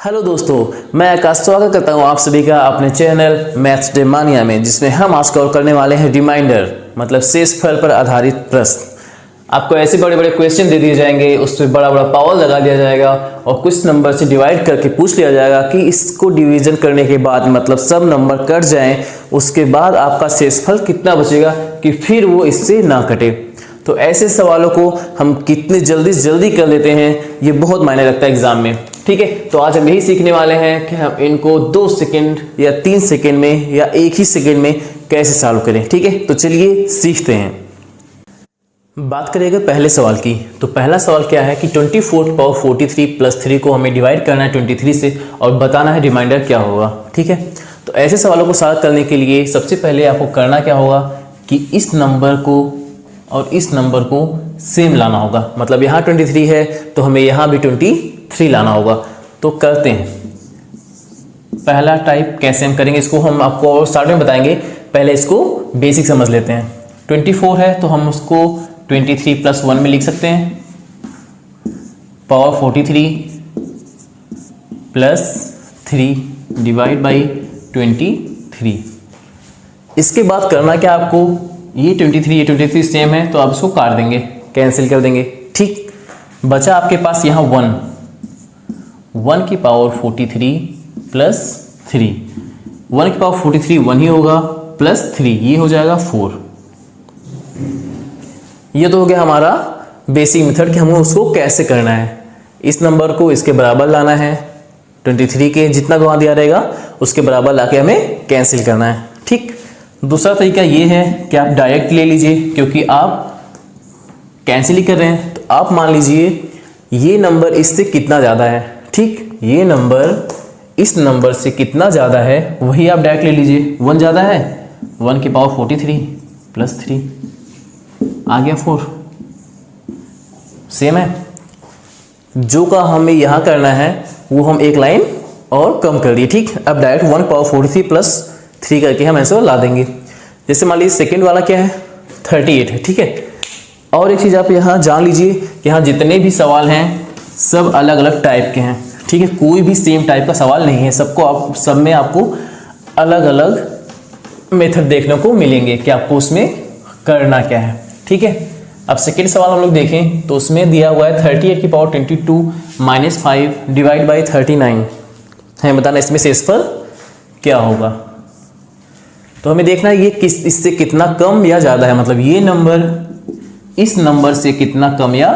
Hello दोस्तों, मैं आकाश स्वागत करता हूं आप सभी का अपने चैनल मैथ्स डे मानिया में, जिसमें हम आज कवर करने वाले हैं रिमाइंडर मतलब शेषफल पर आधारित प्रश्न। आपको ऐसे बड़े बड़े क्वेश्चन दे दिए जाएंगे, उस पर बड़ा बड़ा पावर लगा दिया जाएगा और कुछ नंबर से डिवाइड करके पूछ लिया जाएगा कि इसको डिवीजन करने के बाद मतलब सब नंबर कट जाएं, उसके बाद आपका शेषफल कितना बचेगा कि फिर वो इससे ना कटे। तो ऐसे सवालों को हम कितने जल्दी से जल्दी कर लेते हैं, ये बहुत मायने रखता है एग्जाम में। ठीक है, तो आज हम यही सीखने वाले हैं कि हम इनको 2 सेकंड या 3 सेकंड में या एक ही सेकंड में कैसे सॉल्व करें। ठीक है, तो चलिए सीखते हैं। बात करेंगे पहले सवाल की। तो पहला सवाल क्या है कि 24⁻43 + 3 को हमें डिवाइड करना है 23 से और बताना है रिमाइंडर क्या होगा। ठीक है, तो ऐसे सवालों को सॉल्व करने के लिए सबसे पहले आपको करना क्या होगा कि इस नंबर को और इस नंबर को सेम लाना होगा। मतलब यहाँ 23 है तो हमें यहाँ भी 23 लाना होगा। तो करते हैं। पहला टाइप कैसे हम करेंगे इसको हम आपको स्टार्ट में बताएंगे, पहले इसको बेसिक समझ लेते हैं। 24 है तो हम उसको 23 + 1 में लिख सकते हैं, पावर 43 + 3 डिवाइड बाई 23। इसके बाद करना क्या आपको, ये 23 सेम है तो आप इसको काट देंगे, कैंसिल कर देंगे। ठीक, बचा आपके पास यहाँ 1 की पावर 43 + 3। 1 की पावर 43 1 ही होगा, +3 ये हो जाएगा 4। ये तो हो गया हमारा बेसिक मेथड कि हमें उसको कैसे करना है। इस नंबर को इसके बराबर लाना है, 23 के जितना गुणा दिया रहेगा उसके बराबर लाके हमें कैंसिल करना है। ठीक, दूसरा तरीका ये है कि आप डायरेक्ट ले लीजिए, क्योंकि आप कैंसिल ही कर रहे हैं। तो आप मान लीजिए ये नंबर इससे कितना ज़्यादा है। ठीक, ये नंबर इस नंबर से कितना ज़्यादा है वही आप डायरेक्ट ले लीजिए। 1 ज़्यादा है, 1 की पावर 43 + 3 आ गया 4, सेम है। जो का हमें यहाँ करना है वो हम एक लाइन और कम कर दिए। ठीक, अब डायरेक्ट 1 की पावर 43 + 3 करके हम ऐसे ला देंगे। जैसे मान लीजिए सेकेंड वाला क्या है, 38 है। ठीक है, और एक चीज़ आप यहाँ जान लीजिए कि यहाँ जितने भी सवाल हैं सब अलग अलग टाइप के हैं। ठीक है, कोई भी सेम टाइप का सवाल नहीं है, सब में आपको अलग अलग मेथड देखने को मिलेंगे कि आपको उसमें करना क्या है। ठीक है, अब सेकेंड सवाल हम लोग देखें तो उसमें दिया हुआ है 38 की पावर 22 - 5 डिवाइड बाई 39 है। बताना इसमें शेषफल क्या होगा। तो हमें देखना है ये इससे कितना कम या ज़्यादा है, मतलब ये नंबर इस नंबर से कितना कम या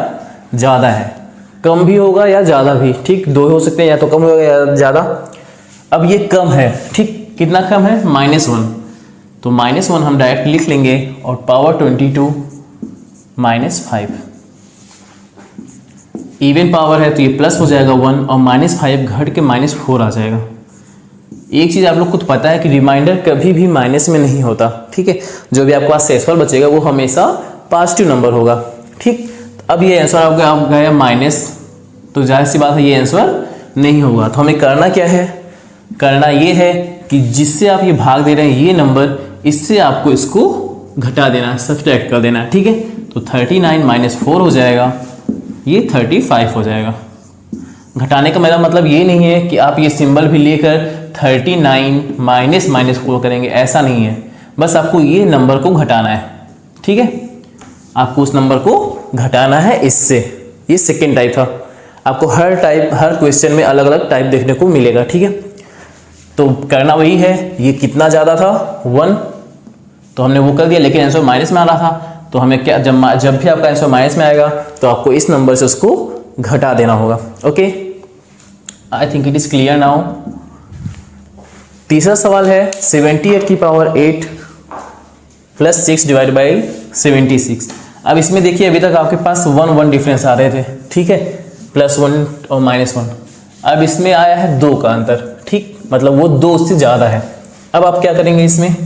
ज़्यादा है। कम भी होगा या ज़्यादा भी। ठीक, दो हो सकते हैं, या तो कम होगा या ज़्यादा। अब ये कम है। ठीक, कितना कम है, -1। तो -1 हम डायरेक्ट लिख लेंगे और पावर 22 - 5 इवन पावर है तो ये प्लस हो जाएगा 1 और -5 घट के -4 आ जाएगा। एक चीज़ आप लोग को तो पता है कि रिमाइंडर कभी भी माइनस में नहीं होता। ठीक है, जो भी आपके पास शेषफल बचेगा वो हमेशा पॉजिटिव नंबर होगा। ठीक, अब ये आंसर आपका गया माइनस, तो जाहिर सी बात है ये आंसर नहीं होगा। तो हमें करना क्या है, करना ये है कि जिससे आप ये भाग दे रहे हैं ये नंबर, इससे आपको इसको घटा देना है, सब्ट्रैक्ट कर देना है। ठीक है, तो 39 - 4 हो जाएगा, ये 35 हो जाएगा। घटाने का मेरा मतलब ये नहीं है कि आप ये सिंबल भी लेकर 39 -4 करेंगे, ऐसा नहीं है। बस आपको ये नंबर को घटाना है। ठीक है, आपको उस नंबर को घटाना है इससे। ये सेकेंड टाइप था। आपको हर क्वेश्चन में अलग अलग टाइप देखने को मिलेगा। ठीक है, तो करना वही है। ये कितना ज़्यादा था, 1, तो हमने वो कर दिया, लेकिन आंसर माइनस में आ रहा था। तो हमें क्या, जब भी आपका आंसर माइनस में आएगा तो आपको इस नंबर से उसको घटा देना होगा। Okay, I think it is clear now. तीसरा सवाल है 78 की पावर 8 + 6 डिवाइड बाई 76। अब इसमें देखिए अभी तक आपके पास 1 डिफरेंस आ रहे थे। ठीक है, +1 और -1। अब इसमें आया है 2 का अंतर। ठीक, मतलब वो 2 से ज़्यादा है। अब आप क्या करेंगे, इसमें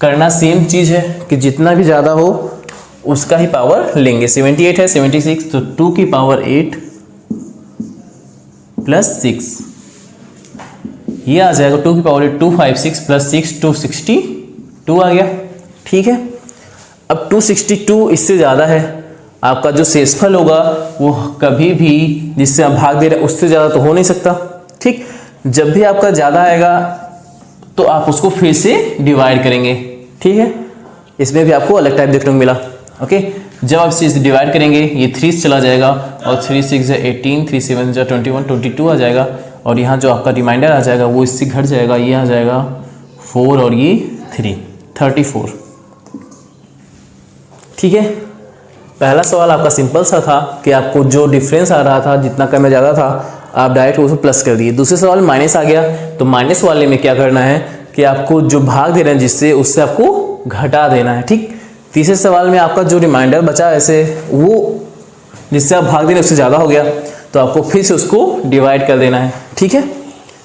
करना सेम चीज़ है कि जितना भी ज़्यादा हो उसका ही पावर लेंगे। 78 है, 76, तो 2 की पावर 8 + 6 ये आ जाएगा 2 की पावर 8 256 + 6 262 आ गया। ठीक है, अब 262 इससे ज़्यादा है। आपका जो शेषफल होगा वो कभी भी जिससे आप भाग दे रहे हैं उससे ज़्यादा तो हो नहीं सकता। ठीक, जब भी आपका ज़्यादा आएगा तो आप उसको फिर से डिवाइड करेंगे। ठीक है, इसमें भी आपको अलग टाइप देखने को मिला। ओके, जब आप इसे डिवाइड करेंगे ये 3 से चला जाएगा और 3 6 18, 3 7 21, 22 आ जाएगा और यहाँ जो आपका रिमाइंडर आ जाएगा वो इससे घट जाएगा, ये आ जाएगा 4 और ये 3, 34। ठीक है, पहला सवाल आपका सिंपल सा था कि आपको जो डिफरेंस आ रहा था, जितना कम या ज़्यादा था, आप डायरेक्ट उसको प्लस कर दिए। दूसरे सवाल माइनस आ गया, तो माइनस वाले में क्या करना है कि आपको जो भाग दे रहे हैं जिससे, उससे आपको घटा देना है। ठीक, तीसरे सवाल में आपका जो रिमाइंडर बचा ऐसे, वो जिससे आप भाग दे रहे हैं उससे ज़्यादा हो गया तो आपको फिर से उसको डिवाइड कर देना है। ठीक है,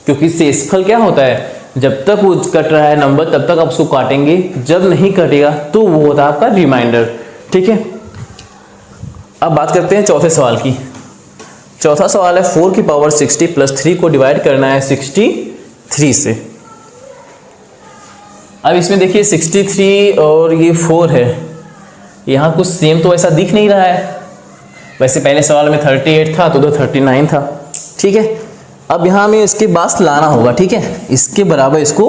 क्योंकि शेषफल क्या होता है, जब तक वो कट रहा है नंबर तब तक आप उसको काटेंगे, जब नहीं कटेगा तो वो होता है आपका रिमाइंडर। ठीक है, अब बात करते हैं चौथे सवाल की। चौथा सवाल है 4 की पावर 60 प्लस 3 को डिवाइड करना है 63 से। अब इसमें देखिए 63 और ये 4 है, यहाँ कुछ सेम तो ऐसा दिख नहीं रहा है। वैसे पहले सवाल में 38 था तो उधर 39 था। ठीक है, अब यहाँ हमें इसके पास लाना होगा। ठीक है, इसके बराबर इसको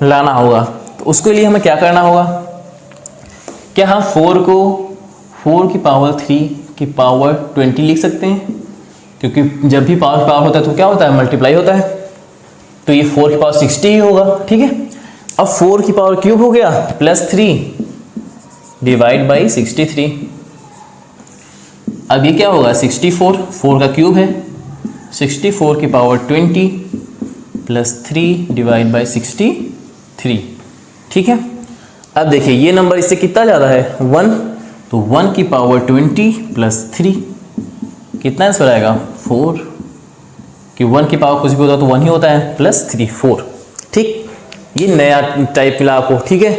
लाना होगा, तो उसके लिए हमें क्या करना होगा, क्या हम 4 को 4 की पावर 3 की पावर 20 लिख सकते हैं, क्योंकि जब भी पावर पावर होता है तो क्या होता है, मल्टीप्लाई होता है, तो ये 4 की पावर 60 ही होगा। ठीक है, अब 4 की पावर क्यूब हो गया प्लस 3 डिवाइड बाई 63। अब ये क्या होगा 64, 4 का क्यूब है, 64 की पावर 20 प्लस 3 डिवाइड बाई 63। ठीक है, अब देखिए ये नंबर इससे कितना ज़्यादा है 1, तो 1 की पावर 20 प्लस 3 कितना आंसर आएगा 4, कि 1 की पावर कुछ भी होता है तो 1 ही होता है, प्लस 3 4। ठीक, ये नया टाइप मिला आपको। ठीक है,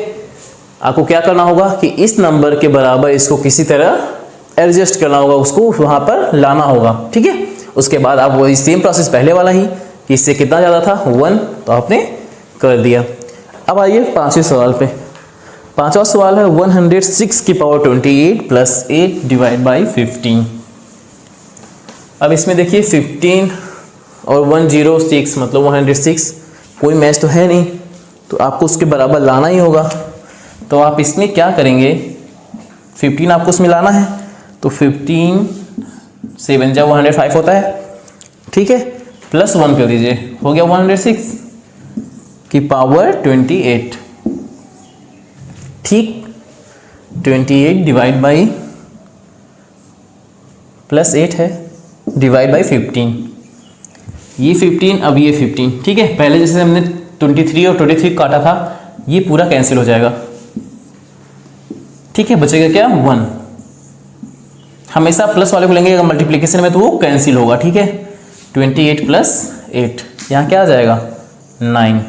आपको क्या करना होगा कि इस नंबर के बराबर इसको किसी तरह एडजस्ट करना होगा, उसको वहाँ पर लाना होगा। ठीक है, उसके बाद आप वही सेम प्रोसेस पहले वाला ही, कि इससे कितना ज़्यादा था 1, तो आपने कर दिया। अब आइए पांचवें सवाल पे। पांचवा सवाल है 106 की पावर 28 प्लस 8 डिवाइड बाई 15। अब इसमें देखिए 15 और 106 मतलब 106, कोई मैच तो है नहीं, तो आपको उसके बराबर लाना ही होगा। तो आप इसमें क्या करेंगे, 15 आपको उसमें लाना है, तो 15 7 जा 105 होता है। ठीक है, प्लस 1 कर दीजिए, हो गया 106 की पावर 28। ठीक, 28 डिवाइड बाई प्लस 8 है डिवाइड बाई 15, ये 15 अब ये 15। ठीक है, पहले जैसे हमने 23 और 23 काटा था, ये पूरा कैंसिल हो जाएगा। ठीक है, बचेगा क्या 1। हमेशा प्लस वाले को लेंगे अगर मल्टीप्लिकेशन में तो वो कैंसिल होगा। ठीक है, 28 प्लस 8, यहाँ क्या आ जाएगा 9।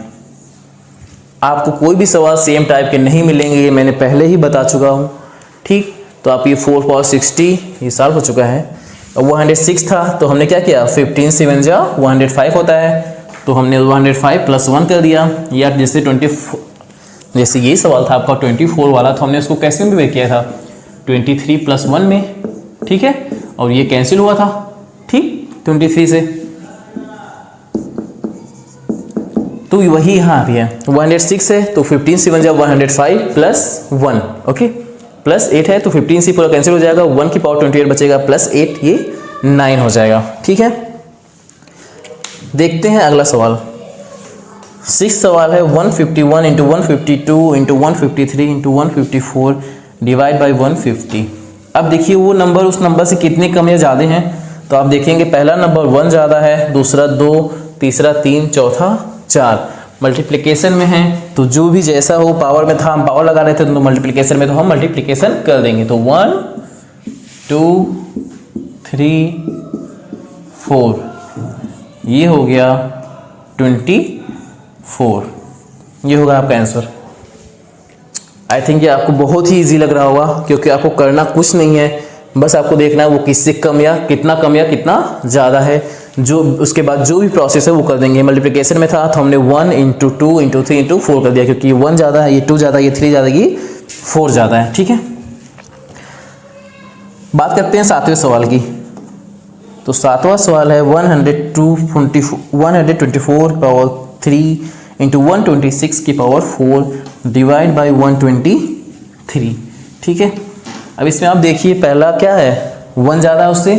आपको कोई भी सवाल सेम टाइप के नहीं मिलेंगे, ये मैंने पहले ही बता चुका हूँ। ठीक, तो आप ये 4 पावर 60 ये सॉल्व हो चुका है। अब 106 था तो हमने क्या किया, 15 7 जा 105 होता है, तो हमने 105 प्लस 1 कर दिया। या जैसे 24, जैसे ये सवाल था आपका 24 वाला, तो हमने उसको कैसे में किया था 23 प्लस 1 में। ठीक है, और ये कैंसिल हुआ था। ठीक, 23 से, तो वही यहाँ भी है 106 है, तो 15 7 जा 105 प्लस 1। ओके, प्लस 8 है तो 15 से पूरा कैंसिल हो जाएगा, 1 की पावर 28 बचेगा, प्लस 8 ये 9 हो जाएगा। ठीक है, देखते हैं अगला सवाल। 6 सवाल है 151 into 152 into 153 into 154 divide by 150। अब देखिए वो नंबर उस नंबर से कितने कम या ज़्यादा हैं, तो आप देखेंगे पहला नंबर 1 ज़्यादा है, दूसरा 2, तीसरा 3, चौथा 4। मल्टीप्लिकेशन में है तो जो भी जैसा हो, पावर में था हम पावर लगा रहे थे, तो मल्टीप्लिकेशन में तो हम मल्टीप्लिकेशन कर देंगे। तो 1 2 3 4 ये हो गया 24, ये होगा आपका आंसर। आई थिंक ये आपको बहुत ही इजी लग रहा होगा, क्योंकि आपको करना कुछ नहीं है, बस आपको देखना है वो किससे कम या कितना ज़्यादा है। जो उसके बाद जो भी प्रोसेस है वो कर देंगे। मल्टीप्लिकेशन में था तो हमने 1 इंटू 2 इंटू 3 इंटू 4 कर दिया, क्योंकि ये 1 ज़्यादा है, ये 2 ज़्यादा है, ये 3 ज़्यादा है, ये 4 ज़्यादा है। ठीक है, बात करते हैं 7वें सवाल की। तो सातवां सवाल है 124 पावर 3 इंटू 126 की पावर 4 डिवाइड बाई 123। ठीक है, अब इसमें आप देखिए पहला क्या है, 1 ज़्यादा है उससे,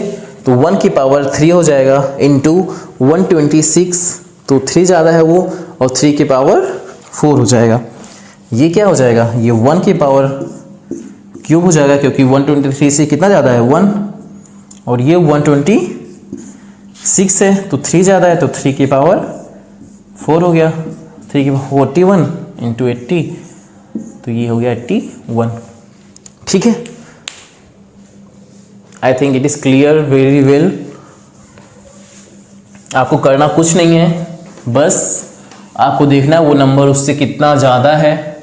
तो 1 की पावर 3 हो जाएगा इंटू 126, तो 3 ज़्यादा है वो, और 3 की पावर 4 हो जाएगा। ये क्या हो जाएगा, ये 1 की पावर क्यूब हो जाएगा, क्योंकि 123 से कितना ज़्यादा है 1, और ये 126 है, तो 3 ज़्यादा है, तो 3 की पावर 4 हो गया। 3 की पावर 41 इंटू 80, तो ये हो गया 81। ठीक है, I think it is clear very well. आपको करना कुछ नहीं है, बस आपको देखना है वो नंबर उससे कितना ज़्यादा है,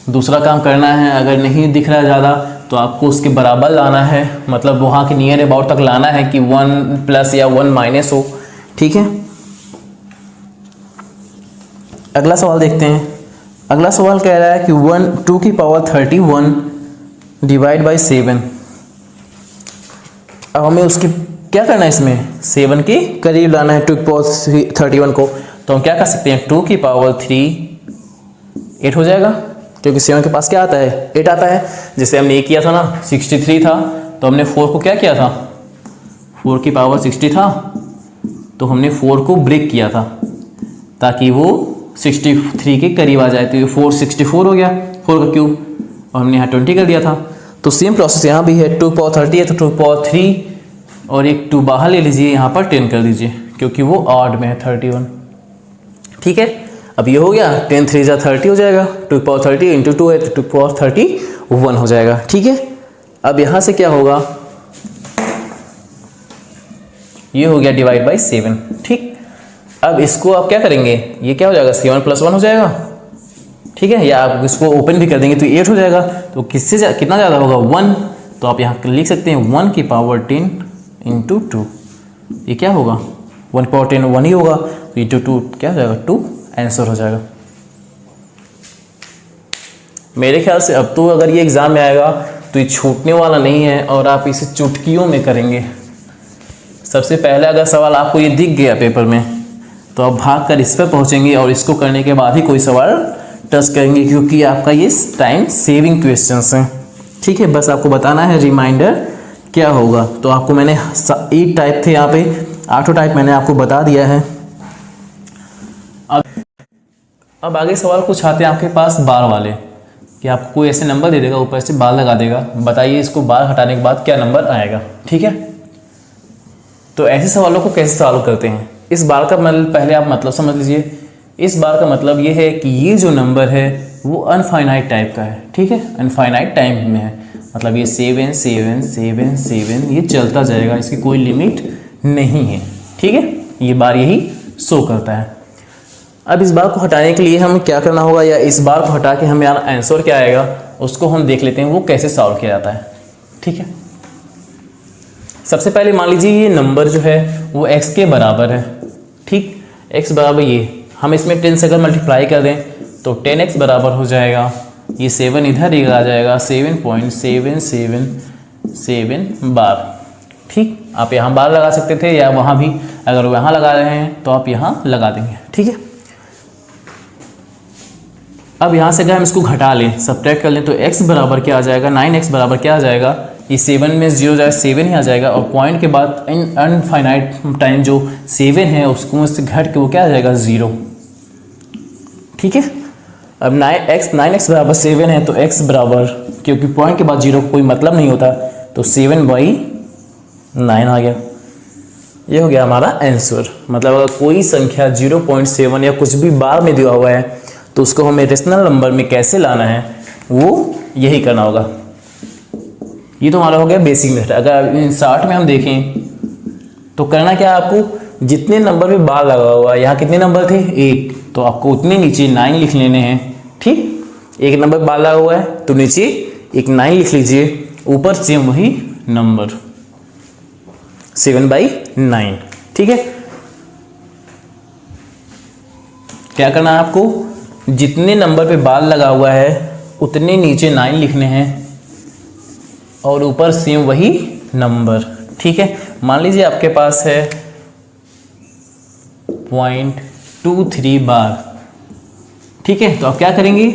दूसरा काम करना है। अगर नहीं दिख रहा है ज़्यादा तो आपको उसके बराबर लाना है, मतलब वहाँ के नियर अबाउट तक लाना है कि 1 प्लस या 1 माइनस हो। ठीक है, अगला सवाल देखते हैं। अगला सवाल कह रहा है कि 2 की पावर 31 डिवाइड बाई 7। अब हमें उसकी क्या करना है, इसमें 7 के करीब लाना है 2 की पावर 31 को। तो हम क्या कर सकते हैं, 2 की पावर 3 8 हो जाएगा, क्योंकि 7 के पास क्या आता है 8 आता है। जैसे हमने ये किया था ना, 63 था, तो हमने 4 को क्या किया था, 4 की पावर 60 था, तो हमने 4 को ब्रेक किया था ताकि वो 63 के करीब आ जाए। तो ये 4 64 हो गया, 4 का क्यूब, और हमने यहाँ 20 कर दिया था। तो सेम प्रोसेस यहाँ भी है, 2 की पावर 30 है तो 2 की पावर 3 और एक 2 बाहर ले लीजिए, यहाँ पर 10 कर दीजिए, क्योंकि वो ऑड में है 31। ठीक है, अब ये हो गया 10 3 जा 30 हो जाएगा, 2 की पावर 30 इंटू 2 है तो 2 की पावर 31 हो जाएगा। ठीक है, अब यहाँ से क्या होगा, ये हो गया डिवाइड बाई 7। ठीक, अब इसको आप क्या करेंगे, ये क्या हो जाएगा 7 + 1 हो जाएगा। ठीक है, या आप इसको ओपन भी कर देंगे तो 8 हो जाएगा। तो किससे कितना ज़्यादा होगा 1, तो आप यहाँ लिख सकते हैं 1 की पावर 10 इंटू 2। ये क्या होगा 1 की पावर 10 1 ही होगा, तो इंटू 2 क्या हो जाएगा 2, आंसर हो जाएगा। मेरे ख्याल से अब तो अगर ये एग्ज़ाम में आएगा तो ये छूटने वाला नहीं है, और आप इसे चुटकियों में करेंगे। सबसे पहले अगर सवाल आपको ये दिख गया पेपर में तो आप भाग कर इस पर पहुँचेंगे, और इसको करने के बाद ही कोई सवाल टच करेंगे, क्योंकि आपका ये टाइम सेविंग क्वेश्चंस हैं। ठीक है, बस आपको बताना है रिमाइंडर क्या होगा। तो आपको मैंने 8 टाइप थे यहाँ पे, 8 टाइप मैंने आपको बता दिया है। अब आगे सवाल कुछ आते हैं आपके पास बार वाले, कि आपको कोई ऐसे नंबर दे देगा, ऊपर से बार लगा देगा, बताइए इसको बार हटाने के बाद क्या नंबर आएगा। ठीक है, तो ऐसे सवालों को कैसे सॉल्व करते हैं। इस बार का मतलब पहले आप मतलब समझ लीजिए। इस बार का मतलब ये है कि ये जो नंबर है वो अनफाइनाइट टाइप का है। ठीक है, अनफाइनाइट टाइम में है, मतलब ये 7 7 7 7 ये चलता जाएगा, इसकी कोई लिमिट नहीं है। ठीक है, ये बार यही शो करता है। अब इस बार को हटाने के लिए हमें क्या करना होगा, या इस बार को हटा के हमें आंसर क्या आएगा उसको हम देख लेते हैं वो कैसे सॉल्व किया जाता है। ठीक है, सबसे पहले मान लीजिए ये नंबर जो है वो x के बराबर है। ठीक, x बराबर ये हम इसमें 10 से अगर मल्टीप्लाई कर दें तो 10x बराबर हो जाएगा, ये 7 इधर ही आ जाएगा 7.777 बार। ठीक, आप यहाँ बार लगा सकते थे, या वहाँ भी अगर वहाँ लगा रहे हैं तो आप यहाँ लगा देंगे। ठीक है, अब यहाँ से अगर हम इसको घटा लें, सब्ट्रैक्ट कर लें, तो x बराबर क्या आ जाएगा, 9x बराबर क्या आ जाएगा, ये 7 में 0 जाएगा 7 ही आ जाएगा, और पॉइंट के बाद अनफाइनाइट टाइम जो 7 है उसको उससे घट के वो क्या आ जाएगा 0। ठीक है, अब 9x बराबर 7 है तो x बराबर, क्योंकि पॉइंट के बाद 0 को कोई मतलब नहीं होता, तो 7/9 आ गया। ये हो गया हमारा आंसर। मतलब अगर कोई संख्या 0.7 या कुछ भी बार में दिया हुआ है तो उसको हमें रेशनल नंबर में कैसे लाना है वो यही करना होगा। ये तो हमारा हो गया बेसिक मेथड। अगर इन शॉर्ट में हम देखें तो करना क्या है, आपको जितने नंबर पे बार लगा हुआ है, यहाँ कितने नंबर थे 1, तो आपको उतने नीचे 9 लिख लेने हैं। ठीक, एक नंबर बार लगा हुआ है तो नीचे एक 9 लिख लीजिए, ऊपर सेम वही नंबर 7/9। ठीक है, क्या करना है आपको, जितने नंबर पे बार लगा हुआ है उतने नीचे 9 लिखने हैं और ऊपर सेम वही नंबर। ठीक है, मान लीजिए आपके पास है 0.23 बार, ठीक है। तो आप क्या करेंगे,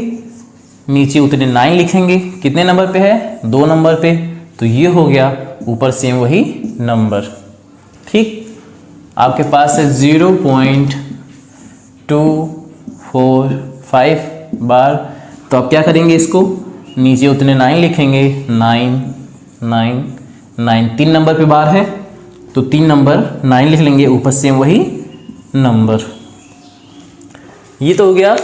नीचे उतने 9 लिखेंगे, कितने नंबर पे है, 2 नंबर पे, तो ये हो गया, ऊपर सेम वही नंबर, ठीक। आपके पास है 0.245 बार, तो आप क्या करेंगे, इसको नीचे उतने 9 लिखेंगे, 9 9 9, 3 नंबर पे बार है तो 3 नंबर 9 लिख लेंगे, ऊपर सेम वही नंबर। ये तो हो गया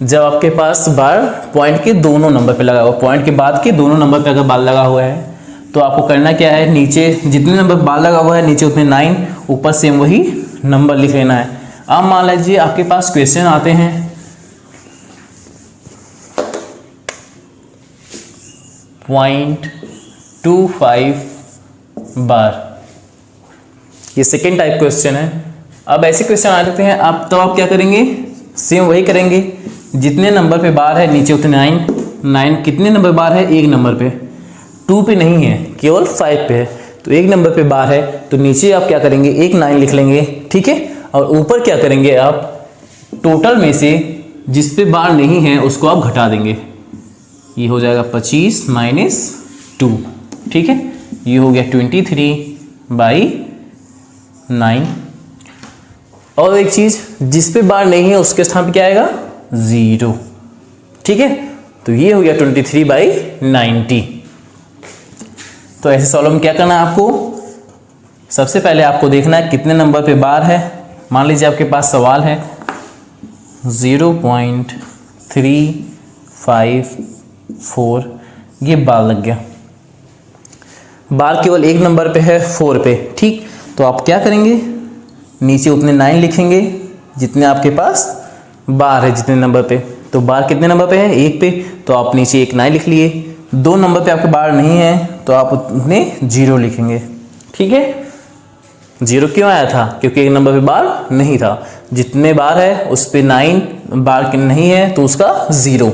जब आपके पास बार पॉइंट के दोनों नंबर पे लगा हुआ, पॉइंट के बाद के दोनों नंबर पे अगर बार लगा हुआ है तो आपको करना क्या है, नीचे जितने नंबर बार लगा हुआ है नीचे उतने 9, ऊपर सेम वही नंबर लिख लेना है। अब मान लीजिए आपके पास क्वेश्चन आते हैं 0.25 बार, ये सेकेंड टाइप क्वेश्चन है। अब ऐसे क्वेश्चन आ जाते हैं आप, तो आप क्या करेंगे, सेम वही करेंगे, जितने नंबर पे बार है नीचे उतने 9 9, कितने नंबर बार है, 1 नंबर पे, 2 पे नहीं है, केवल 5 पे है, तो 1 नंबर पे बार है तो नीचे आप क्या करेंगे, एक 9 लिख लेंगे, ठीक है। और ऊपर क्या करेंगे आप, टोटल में से जिस पे बार नहीं है उसको आप घटा देंगे, ये हो जाएगा 25 - 2, ठीक है। ये हो गया 23/9। और एक चीज, जिस पे बार नहीं है उसके स्थान पे क्या आएगा, 0, ठीक है। तो ये हो गया 23/90। तो ऐसे सॉल्व में क्या करना है आपको, सबसे पहले आपको देखना है कितने नंबर पे बार है। मान लीजिए आपके पास सवाल है 0.354, ये बार लग गया, बार केवल 1 नंबर पे है, 4 पे, ठीक। तो आप क्या करेंगे, नीचे उतने 9 लिखेंगे जितने आपके पास बार है, जितने नंबर पे, तो बार कितने नंबर पे है, 1 पे, तो आप नीचे एक 9 लिख लिए। 2 नंबर पे आपके बार नहीं है तो आप उतने 0 लिखेंगे, ठीक है। 0 क्यों आया था, क्योंकि 1 नंबर पे बार नहीं था, जितने बार है उस पे 9 बार नहीं है तो उसका 0,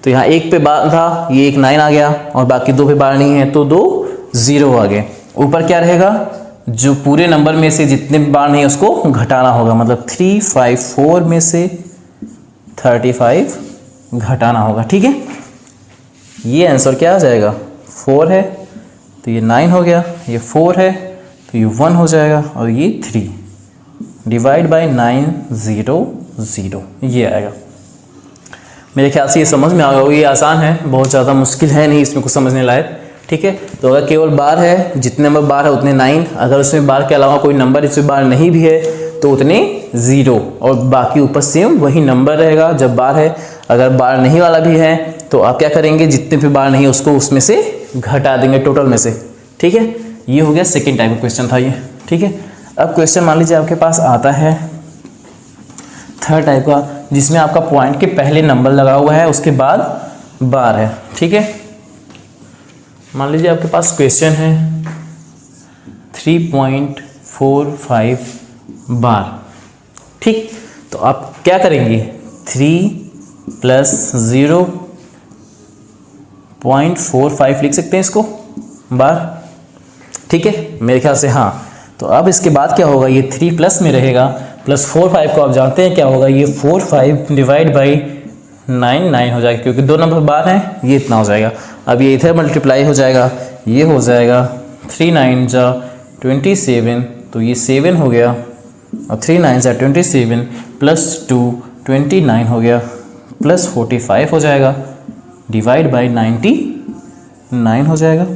तो यहाँ 1 पे बार था, ये एक 9 आ गया, और बाकी 2 पे बार नहीं है तो 2 0 आ गए। ऊपर क्या रहेगा, जो पूरे नंबर में से जितने बार नहीं है उसको घटाना होगा, मतलब 354 में से 35 घटाना होगा, ठीक है। ये आंसर क्या आ जाएगा, 4 है तो ये 9 हो गया, ये 4 है तो ये 1 हो जाएगा, और ये 3 डिवाइड बाई 900, ये आएगा। मेरे ख्याल से ये समझ में आ गया होगा, ये आसान है, बहुत ज़्यादा मुश्किल है नहीं इसमें कुछ समझने लायक, ठीक है। तो अगर केवल बार है, जितने नंबर बार है उतने 9, अगर उसमें बार के अलावा कोई नंबर इसमें बार नहीं भी है तो उतने 0, और बाकी ऊपर सेम वही नंबर रहेगा जब बार है। अगर बार नहीं वाला भी है तो आप क्या करेंगे, जितने पे बार नहीं है उसको उसमें से घटा देंगे टोटल में से, ठीक है। ये हो गया सेकेंड टाइप का क्वेश्चन था ये, ठीक है। अब क्वेश्चन मान लीजिए आपके पास आता है थर्ड टाइप का, जिसमें आपका पॉइंट के पहले नंबर लगा हुआ है, उसके बाद बार है, ठीक है। मान लीजिए आपके पास क्वेश्चन है 3.45 बार, ठीक। तो आप क्या करेंगे, 3 + 0.45 लिख सकते हैं इसको बार, ठीक है, मेरे ख्याल से हाँ। तो अब इसके बाद क्या होगा, ये 3 प्लस में रहेगा, प्लस 45 को आप जानते हैं क्या होगा, ये 45 डिवाइड बाई 9 हो जाएगा, क्योंकि 2 नंबर बार हैं, ये इतना हो जाएगा। अब ये इधर मल्टीप्लाई हो जाएगा, ये हो जाएगा 3 9 जा 27, तो ये 7 हो गया, और 3 9 जा 27 + 2 29 हो गया, प्लस 45 हो जाएगा, डिवाइड बाई 99 हो जाएगा।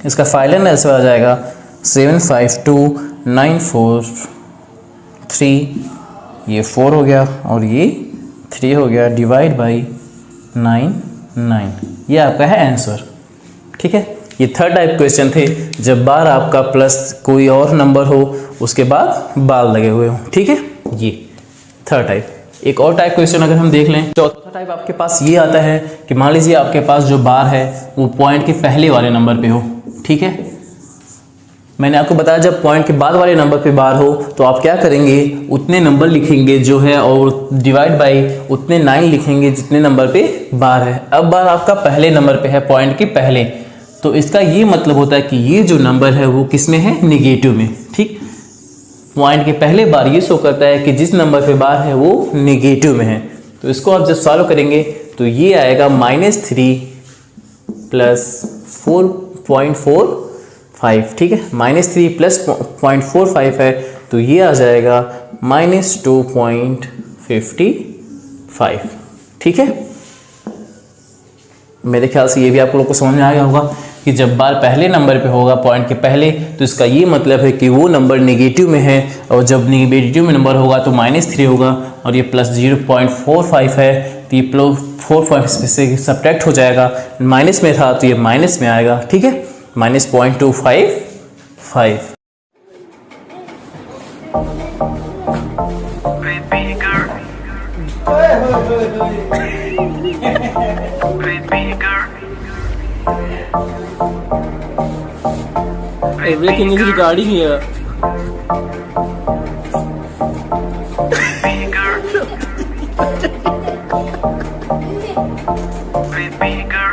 इसका फाइनल आंसर आ जाएगा 75294 ये 4 हो गया और ये 3 हो गया, डिवाइड बाई 9 ये आपका है आंसर, ठीक है। ये थर्ड टाइप क्वेश्चन थे, जब बार आपका प्लस कोई और नंबर हो उसके बाद बार लगे हुए हो, ठीक है। ये थर्ड टाइप। एक और टाइप क्वेश्चन अगर हम देख लें, चौथा टाइप आपके पास ये आता है कि मान लीजिए आपके पास जो बार है वो पॉइंट के पहले वाले नंबर पे हो, ठीक है। मैंने आपको बताया जब पॉइंट के बाद वाले नंबर पे बार हो तो आप क्या करेंगे, उतने नंबर लिखेंगे जो है और डिवाइड बाई उतने 9 लिखेंगे जितने नंबर पे बार है। अब बार आपका पहले नंबर पे है, पॉइंट के पहले, तो इसका ये मतलब होता है कि ये जो नंबर है वो किस में है, निगेटिव में। ठीक, पॉइंट के पहले बार ये शो करता है कि जिस नंबर पे बार है वो निगेटिव में है। तो इसको आप जब सॉल्व करेंगे तो ये आएगा -3 प्लस 4.45। ठीक है, -3 प्लस 0.45 है तो ये आ जाएगा -2.55। ठीक है, मेरे ख्याल से ये भी आप लोग को समझ में आ गया होगा कि जब बार पहले नंबर पे होगा पॉइंट के पहले तो इसका ये मतलब है कि वो नंबर नेगेटिव में है, और जब नेगेटिव में नंबर होगा तो -3 होगा, और ये प्लस 0.45 है तो ये प्लस 4 से सब्ट्रैक्ट हो जाएगा, माइनस में था तो ये माइनस में आएगा। ठीक है, -0.255। Everything is regarding here. Bigger.